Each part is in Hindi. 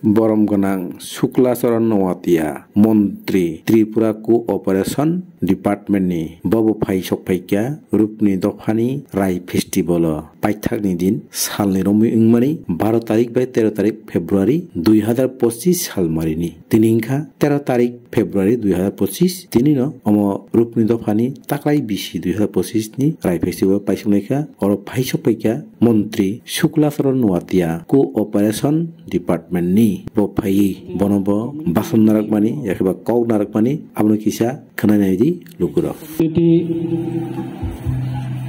Borom Ganang Shukla Saran Nawatia Montri Tripura Cooperation Department ni Babu Pai Sokpaikya Rupni Dophani Rai Festival Paithakni din Salni Romi Ingmani 12 তারিখ by 13 তারিখ February 2025 সাল মারিনি তিনিংখা 13 তারিখ February 2025 তিনি ন অম রূপনি দফানি তাকলাই বিসি 2025 নি রাই ফেস্টিভেল পাইসুনাইখা অর ভাই সপাইকা মন্ত্রী শুক্লাচরণ নোয়াতিয়া কোঅপারেশন ডিপার্টমেন্ট নি বফাই বনব বাসন নারকমানি একেবা কও নারকমানি আপনি কিসা খনানাই দি লুকুর এটি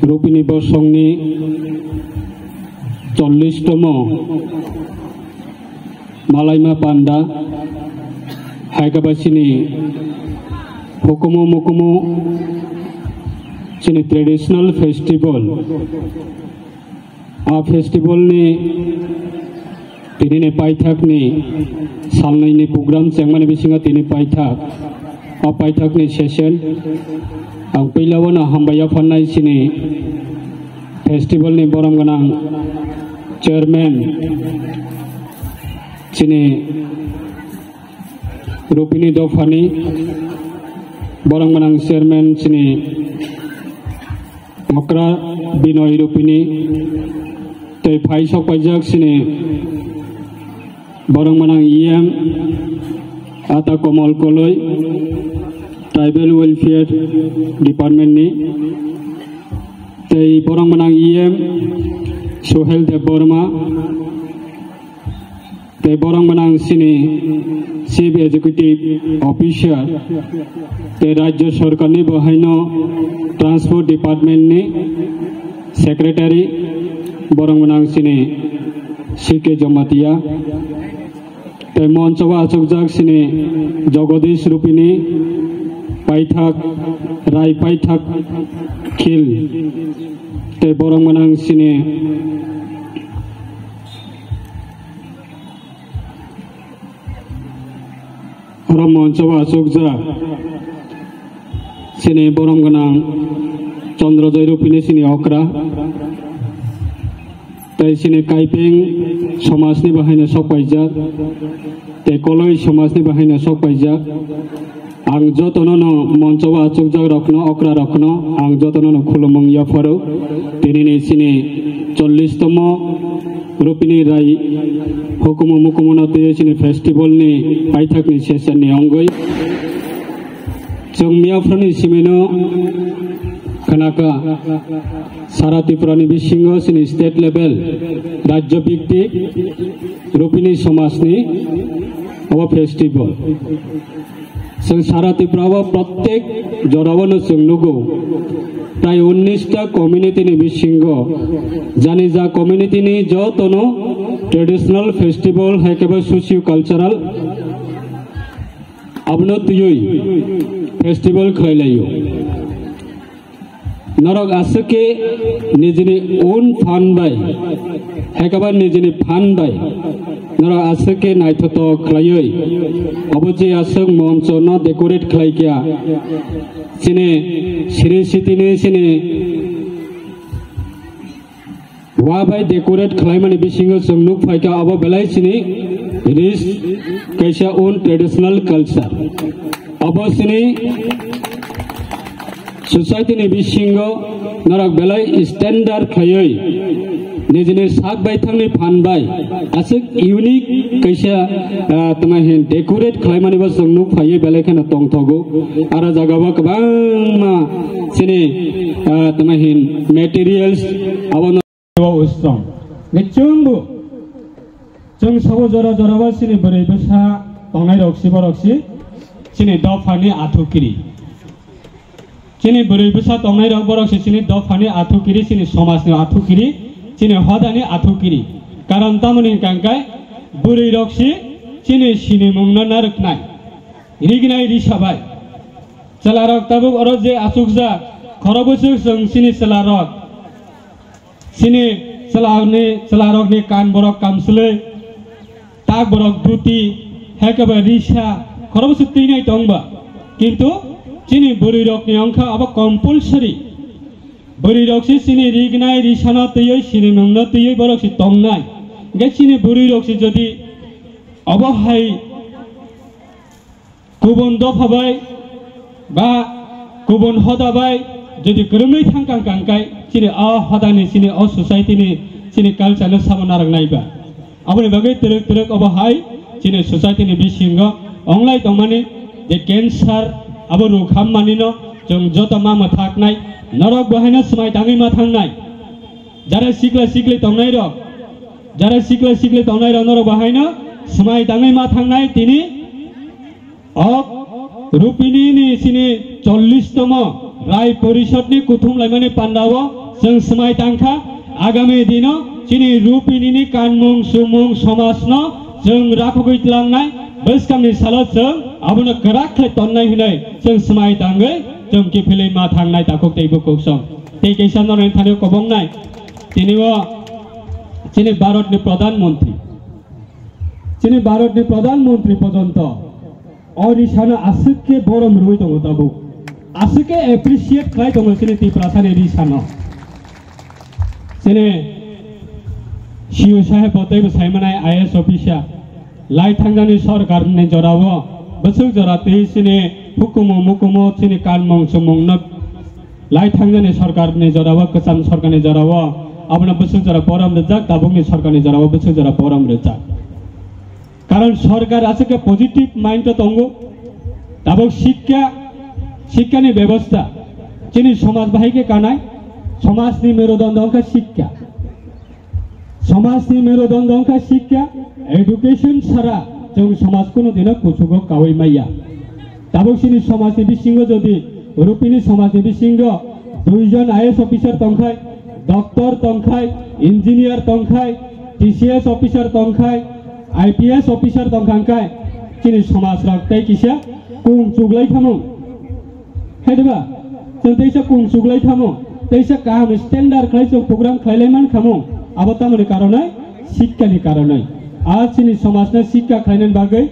রূপিনী বর্ষংনি 40তম মালাইমা পান্ডা হাইকাবাসিনি হুকুমু মুকুমু চিনি ট্রেডিশনাল ফেস্টিভ্যাল आ फेस्टिवल ने तिनी पाइथाक ने सालनाइनि प्रोग्राम चेंगमानि बिसिङा तिनी पाइथाक आ पाइथाक नि सेशन आं पैलावना हामबाया फाननाय सिनि फेस्टिवल नि बरम गोनां चेयरमैन सिनि रुपिनी दफानि बरम गोनां चेयरमैन सिनि मकरा बिनय रुपिनी तै फाइ सपाइजाक सिनि बरं मानां इएम आता कमल कलय ट्राइबल वेलफेयर डिपार्टमेंट नि तै बरं मानां इएम सोहेल देव बर्मा तै बरं मानां सिनि चीफ एग्जीक्यूटिव ऑफिसर तै राज्य सरकार नि बहायनो ट्रांसपोर्ट डिपार्टमेंट नि सेक्रेटारी बरं मानां सिनि सीके जमातिया तै मंचवा आचुकजाक सिनि जगदीश रुपिनी पाइथाक राय पाइथाक खिल तै बरं मानां सिनि मंचवा आचुकजाक सिनि बरं गोनां चंद्रजय रुपिनी सिनि अक्रा तैसिनि काइपें समाजनि बाहायनो सपाइजाक तै कलय समाजनि बाहायनो सपाइजाक आं जतननो मंचवा आचुकजाक रखनो अक्रा रखनो आं जतननो खुलुमं याफारो तिनिनि सिनि 40तम रुपिनी राय हुकुमु मुकुमुना तैसिनि फेस्टिवल नि पाइथाकनि सेशननि अंगै जों मियाफ्रानि सिमेनो खनाका सारा त्रिपुरानि बिसिङाव सिनि स्टेट लेवल राज्य भित्तिक रुपिनी समाजनि अब फेस्टिवल जों सारा त्रिपुराव प्रत्येक जरावनो जों नुगौ प्राय 19टा कम्युनिटिनि बिसिङाव जानि जा कम्युनिटिनि जतनो ट्रेडिशनल फेस्टिवल हाइकेबा सोशियो कालचाराल आबनो तुयै फेस्टिवल खलायलायो नरक आसके निजनि ओन फान बाय हेकाबा निजनि फान बाय नरक आसके नायथत खलायै अबजे आसक मंच न डेकोरेट खलायकिया सिने सिरि सितिनि सिने वा बाय डेकोरेट खलायमानि बिसिङाव जों नुक फायका अब बेलाय सिनि रिस कैसा ओन ट्रेडिशनल कल्चर अब सिनि सोसाइटी नि बिसिङाव नरक बेलाय स्टैंडर्ड खयै निजनि साक बायथांनि फानबाय आसक यूनिक कैसा तमाहि डेकोरेट खलायमानिबा जों नुक फायो बेलायखाना तंथगौ आरो जागाबा गोबां सिनि तमाहि मेटेरियल्स आबन उस्त्रं निचुंबु जों सबो जरा जराबा सिनि बोरै बेसा तंनाय रक्सि बरक्सि सिनि दफानि आथुकिरि चिनी बोरै बेसा तंनाय रक बरक्सि सिनि दफानि आथुकिरि सिनि समाजनि आथुकिरि चिनी हदानि आथुकिरि कारण तामनि कांकाय बोरै रक्सि चिनी सिनि मुंना नारकनाय रिगनाय रिसाबाय चला रक ताबु अरो जे आचुकजा खरबसु जों सिनि चला रक सिनि चला रकनि कान बरक कामसलै ताक बरक दुति हेकेबा रिसा खरबसु तिनाय दंबा किन्तु चिनी बोरै रकनि अंखा अब कम्पलसरी बोरै रक्सि सिनि रिगनाय रिसाना तैयै सिनि मुंना तैयै बरक्सि तंनाय गे चिनी बोरै रक्सि जदि अबहाय गुबुन दफाबाय बा गुबुन हदाबाय जुदि गोरोङै थांखांखांखाय सिनि हदानि सिनि ससाइटिनि सिनि कालचारनो सामो नारनायबा आबनि बागै तिरक तिरक अबहाय सिनि ससाइटिनि बिसिंग अंलाय दंमानि जे कैंसर आबो रुखाम मानिनो जों जत मा थाकनाय नरक बहायनो समाय दाङै मा थांनाय जारा सिक्ला सिक्ले दंनाय र जारा सिक्ला सिक्ले दंनाय र नरक बहायनो समाय दाङै मा थांनाय तिनि रुपिनी सिनी 40तम राय परिषदनि कुथुमलायमानि पान्डाव जों समाय दांखा आगामी दिनाव सिनी रुपिनी कानमुं सुमुं समाजनो जों राखगैलांनाय बैसकामनि सालाव जों आबनो गोराखले तन्नाय होनाय जों समाय दाङै जों किफिलै मा थांनाय दाखक दैबो कुसम ते कैसा नरन थानो कबंनाय तिनिवा सिनी भारतनि प्रधानमंत्री पर्यंत ओरिसानो आसुके बरम रुई दङ दाबो आसुके एप्रिशिएट खाय दङ सिनि तिप्रासानि रिसानो सिनि शिव साहेब बतैबो साइमनाय आईएएस अफिसर लाइ थांजानि सरकारनि जराव बसौ जराते सिनि हुकुमो मुकुमो सिनि कानमं सुमंनो लाइ थांजानि सरकारनि जराव कसान सरकारनि जराव आबना बसौ जरा परम रजाक दाबुंनि सरकारनि जराव बसौ जरा परम रजाक कारण सरकार आसके पॉजिटिव माइंड तो तंगो दाबो शिक्षानि व्यवस्था चिनी समाज बाहिके कानाय समाजनि मेरुदण्ड अंका शिक्षा एडुकेशन सारा जों समाज कोनो दिन कुचुगो कावै माइया दाबो सिनि समाजनि बिसिंग जदि रुपिनी समाजनि बिसिंग दुइजन आईएएस अफिसर तंखाय डॉक्टर तंखाय इंजिनियर तंखाय टीसीएस अफिसर तंखाय आईपीएस ऑफिसर दंखांखाय चिनि समाज रक्तै किसा कुं चुगलै थामो हेदबा जों तैसा कुं चुगलै थामो तैसा काम स्टैंडार्ड खाय जों प्रोग्राम खायलायमान खामो आबतामनि कारणे शिक्षानि कारणे आज चिनि समाजना शिक्षा खायनायनि बागै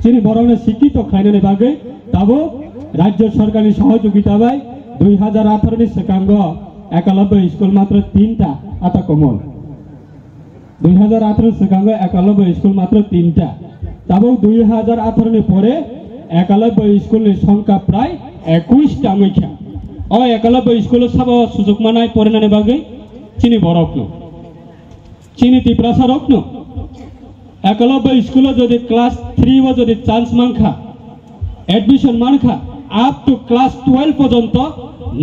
चिनि बरनो शिक्षित खायनायनि बागै दाबो राज्य सरकारनि सहयोगिता बाय 2018 नि सिगांग एकलव्य स्कुल मात्र 3टा आता कमल 2018 सिगांग एकलव्य स्कुल मात्र 3टा दाबो 2018 नि परे एकलव्य स्कुलनि संख्या प्राय 21टा मैख्या एकलव्य स्कुल साबो सुजुग मानाय फरायनायनि बागै चिनि बरकनो चिनि तिप्रासारकनो एकलव्य स्कुल जदि क्लास 3 व जदि चान्स मानखा एडमिशन मानखा अप टू क्लास 12 पर्यंत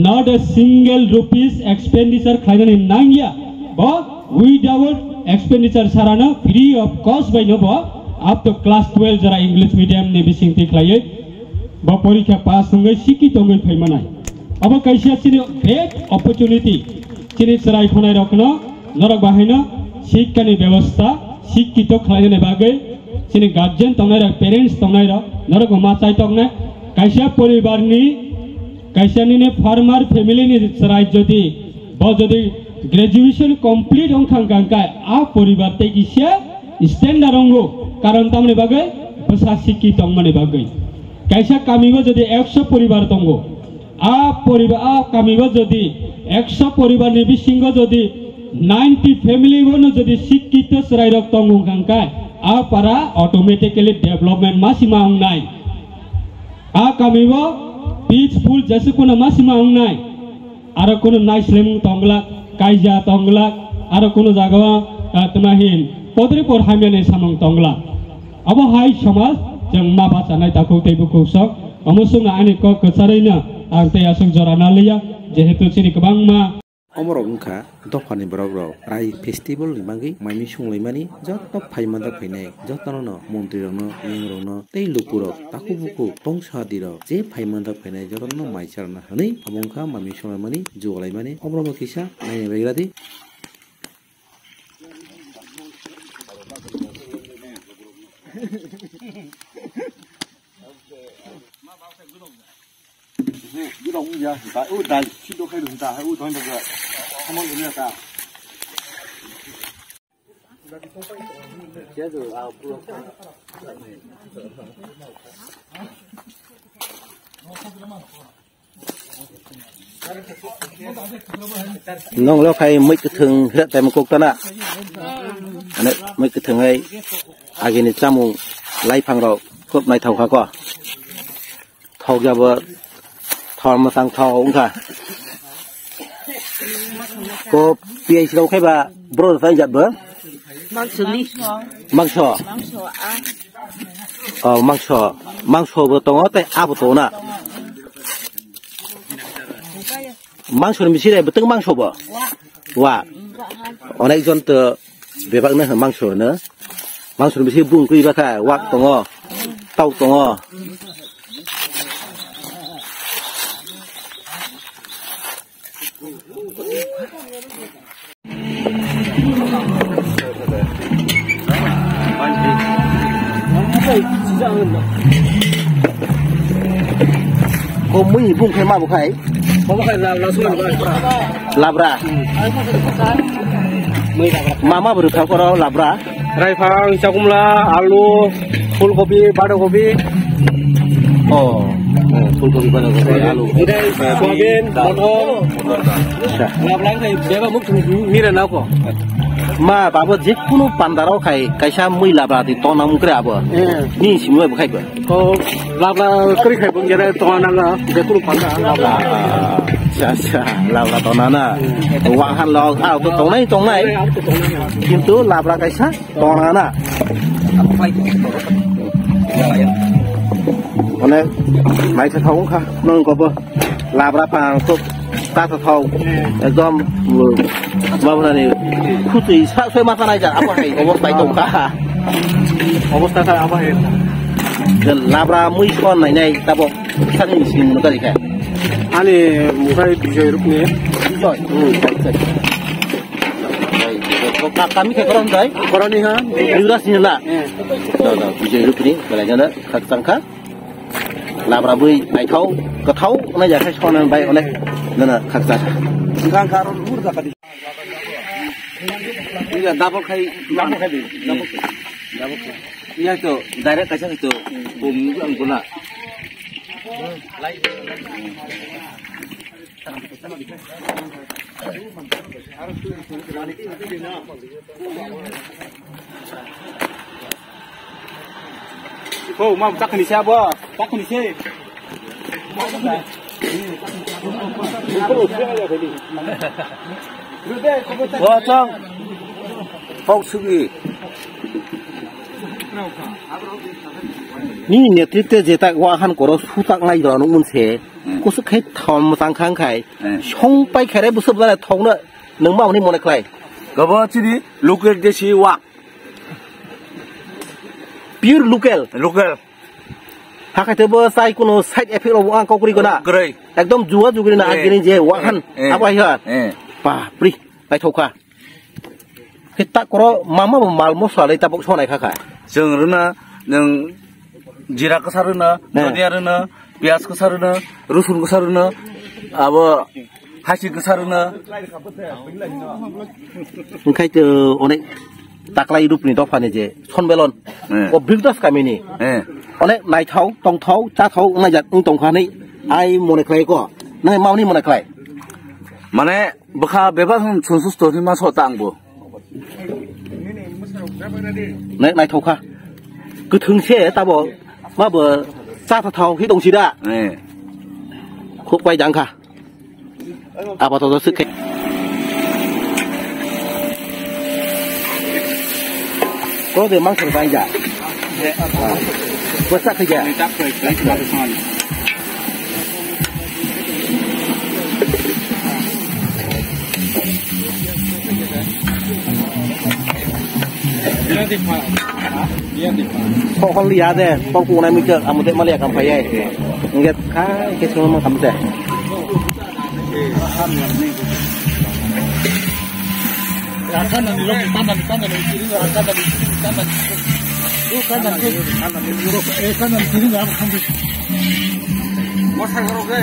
not a single rupees expenditure खायनानै नांगिया बट विदाउट एक्सपेंडिचर सारानो फ्री ऑफ कॉस्ट बायनो बो अप टू क्लास 12 जरा इंग्लिश मीडियम ने बिसिंति खायै बो परीक्षा पास संगै शिक्षित गै फैमानाय अब कैसिया सिनि ग्रेट अपॉर्चुनिटी चिनि सराय खनाय रखनो नरक बाहायनो शिक्षानि व्यवस्था शिक्षित खायनानै बागै चिनि गार्जियन तंनाय र पेरेंट्स तंनाय र नरक माचाय तंनाय कैसिया परिवारनि कैसियानि फार्मर फैमिलीनि सराय जदि बो जदि ग्रेजुएशन कंप्लीट होंखांखांखाय आ परिवार ते किसिया स्टैंडार्ड होंगो कारण तामने बागै बसा शिक्षित तंगमाने बागै कैसा कामिबो जदि 100 परिवार तंगो आ परिवार आ कामिबो जदि 100 परिवारनि बिसिंग जदि 90 फैमिली वनो जदि शिक्षित सराय रक तंगखांखाय आ पारा ऑटोमेटिकली डेवलपमेंट मासिमा होंनाय आ कामिबो पीसफुल जैसे कोनो मासिमा होंनाय आरो कोनो नाइस्लेम तंगला कायजा तंगला आरो कोनो जागा तमाहिन पदरे पर हामियाने सामं तंगला अब हाय समाज जों मा बाचानाय दाखौ दैबुखौ सक अमसुंग आनि क कचारैनो आं ते आसुं जराना लिया जेहेतु सिनि गोबां मा अमरंखा दफानि बरगराव राय फेस्टिवल निबांगै माइनि संलायमानि जत फाइमादा फैनाय जतनो मन्त्रीरनो येंरनो तै लुकुरो ताकुबुकु तंसादिरो जे फाइमादा फैनाय जतनो माइसारना हनै अमंखा माइनि संलायमानि जुलायमानि अमरबो किसा नायने बेग्रादि Gudong ya, tại ui đại khi đôi khi đường ta hay ui thôi được rồi, không muốn được ta. Chết rồi, ao puro. Nông lo khai mấy cái thường hiện tại một cục ta nè, mấy cái thường ấy, ageni samu lai phang rồi cướp này thầu khá quá thầu ra bờ thò mà sang thầu cũng cả cô bia đâu khai bà bro phải giặt bữa mang sò mang sò bữa tông ở áp bữa tông nè mang sò mình xí bữa tông mang sò bữa哇，我那种的别把那很忙手呢，忙手那些不贵吧？看挖懂哦，刀懂哦。我每不开嘛不开。Không phải là xuân rồi. Labra. Mama baru tahu kalau labra. Raifang, cakumla, alu, fulgobi, badagobi. Oh, fulgobi, badagobi, alu. Ini soybean, motor. Labra ini dia muk mira nak ko. Ma, bapak je kuno pandarau kai, kaisa mui labra di tonang mukre apa? Ni semua bukai ber. Oh, labra kiri kai pun jadi tonang lah, dia kuno pandar labra. Cha, labra tonana. Wahan lo, tong này. কিন্তু labra kaisa tonana. Ona, mai sa thau kha, nong ko bo. Labra pang tu ta sa thau. Ekdom বাবা রে খুঁজে সব মাথা নাই যা আবার এই অবস্থায় তো কা অবস্থাটা আবার লাবরা মুই কোন নাই নাই তাবো সানি সিন মনে করি খায় আনি মুখাই বিজয় রূপ নিয়ে বিজয় kami kayak orang day, orang ni ha, juras ni lah. Bijak hidup ni, kalau jangan kat sangka, labra bui, naik kau, nak jadi sekolah baik oleh, nana kat sangka. Sangka karon murda kadi. Iya, double kai, double. Iya tu, direct kaca itu, bom guna. Oh, mau tak ni siapa? Tak ni si. Wah, cang, kau sugi. Ni netrite jeta wahan koros hutak ngai dor nu munse. Ko su khai thom sang khang khai. Chong pai khai re bu sub la thong na nang mau ni mon khai. Gabo chiri local deshi wa. Pure local. Hakai bo sai kono side effect of ang kokuri gona. Gray. Ekdom juwa jugri na agini je wahan. Apa ya? Pa, pri, pai thokha. Kita koro mama mal mosla lai tabok sonai kha kha. Jengrna nang jira kasarna, doniarna, pias kasarna, rusun kasarna, abo hasi kasarna. Engkai tu onek taklai hidup ni dofa ni je son belon. O bigdas kami ni. Onek nai thau, tong thau, cha thau ngai jat tong kha ni. Ai mone klai ko. Nai mau ni mone klai. Mane bakha beba sunsus story ma so tang bo. Nai thau kha. Cứ thường xe ta bỏ mà bờ xa thao khi đồng chí đã khúc quay đắng cả à bảo tôi sức cái có thể mang thằng vai giả có sắc hay giả Kau lihat deh, kau kuna mikir, amu dek malah akan payah. Ingat kai, kesemua memang kamu deh. Akan nanti lo kanan kiri kanan kiri nggak akan di. Masa kalau ke?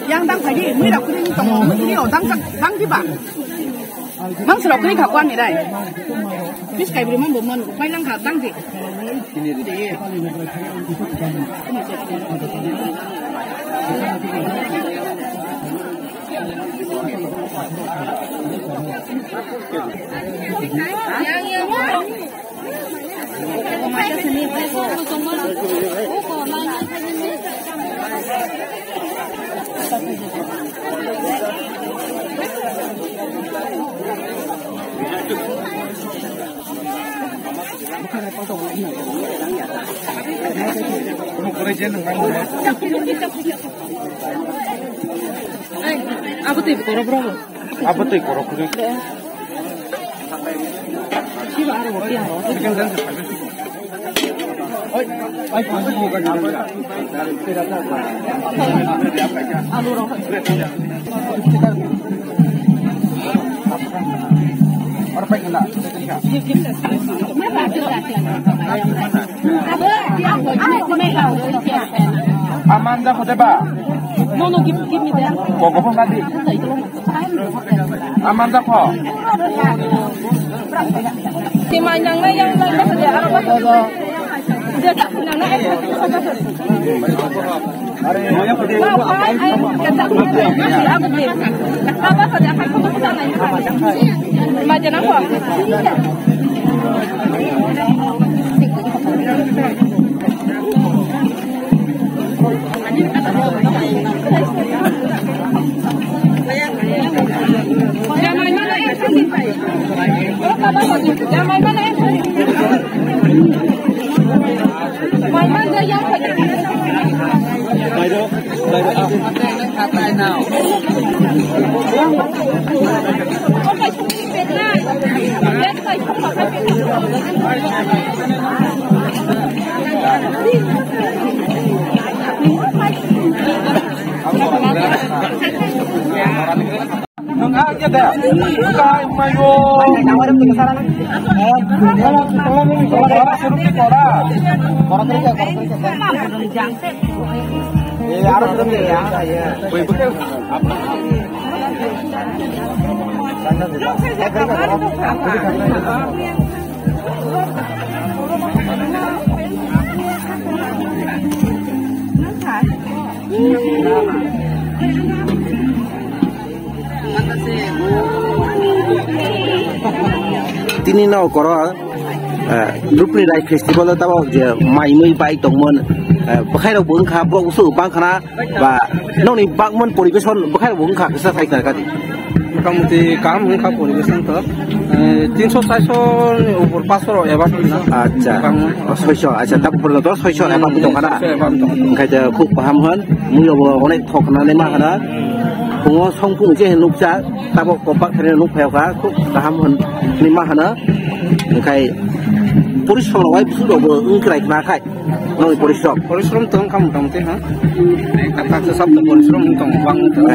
yang当快递没了，可能你懂我们你有当去吧，当时了可以考官你来，你是改不了我们，快当考当去。Apa tuh koro bro? Apa tuh koro koro? Siapa ada waktu yang lo? Sekarang dan. Oi, ay pasok mo ka dito. Ano ro? Or pa kala. Amanda ko ba? No, give me that. Koko pa mati. Amanda ko. Si Manyang na yang lang sa dia araw ba? Dia tak pernah nak Are, moya pade. Kata aku dia. Apa saja akan kamu sana ini. Macam apa? Jangan mana yang sampai. Jangan mana yang Mana yang Kata now. Okay, sumipit na. Yes, tayo Nangagya da. Kay mayo. Nawaran ko sa lang. Suruh ni kora. Kora kerja. Arab belum ya. Woi betul. Tini nau kora Rupni Rai Festival tahu je mai mai baik tongmon bakai lo bukan kah bro usul bang karena bah nong ni bang mon poribeson bakai lo bukan kah bisa saya katakan kamu di kamu kah poribeson tu 300-400 umur pasor ya bang aja special aja tapi perlu terus special ya bang itu karena kayak kuk paham kan mungkin orang thok nane mah karena pengo songpung je nukja tapi kopak kena nuk pelka kuk paham kan ni mah karena kayak পরিশ্রম হয় শুধু উনক্রাই না খায় নয় পরিশ্রম তো কামতে হ্যাঁ একটা সব পরিশ্রম তো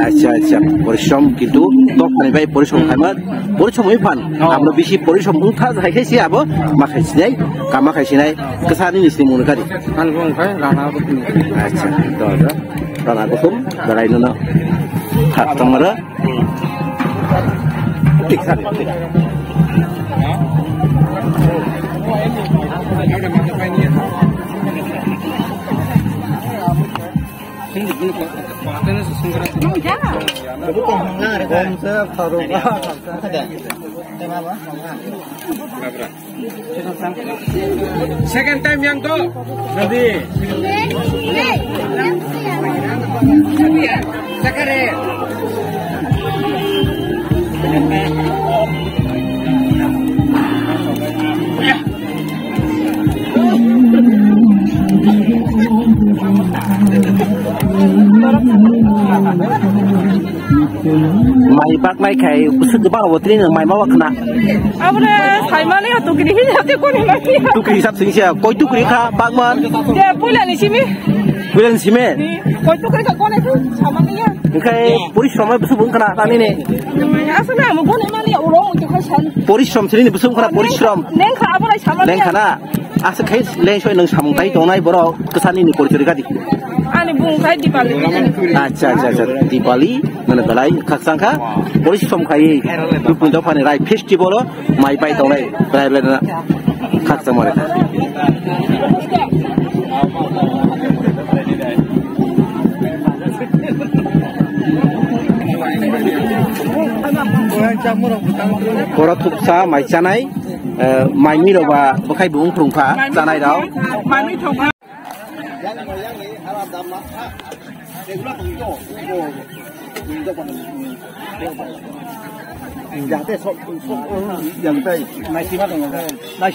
আচ্ছা আচ্ছা পরিশ্রম কিন্তু দোকানে ভাই পরিশ্রম খাইমার পরিশ্রমই ফান আমরা বেশি পরিশ্রম উঠা খাইছি আবো মাখাইছি নাই কামা খাইছি নাই কেসানি নিসনি মনে করি আনবং খাই রানা আচ্ছা তো রানা কুম দাঁড়াইনো না হাত তোমার ঠিক আছে Second time yang tu, nanti. Sekarang. Mai bak mai kai usut ba wa trin mai ma wa khna Abra sai ma le tu kri hi te ko ni ma tu kri sap sing sia koi tu kri kha bak man ya pula ni simi Bulan sime. Kau tu kerja kau itu sama dia. Engkai porisrom besubung kana tani ne. Asal nama kau ni mana orang itu kerja. Porisrom sini besubung kana porisrom. Neng kah apa lagi sama dia. Neng kana. Asa kai leng soi nang samung tai tongnai boro kesani ni porisri kadi. Ani bung kai di Bali. Acha di Bali mana balai khasangka porisrom kai rupni dofani rai festival mai pai tongnai balai lena khasang mare. Kora thuksa mai chanai mai mi roba bakai bung prungpha chanai dau Mai mi thong. Yang teh sok yang teh nasi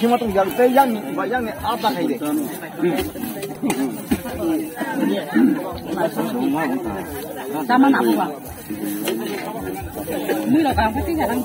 matang yang teh yang ni apa kai deh. Sama nak apa? Ni lah kang pasti jarang.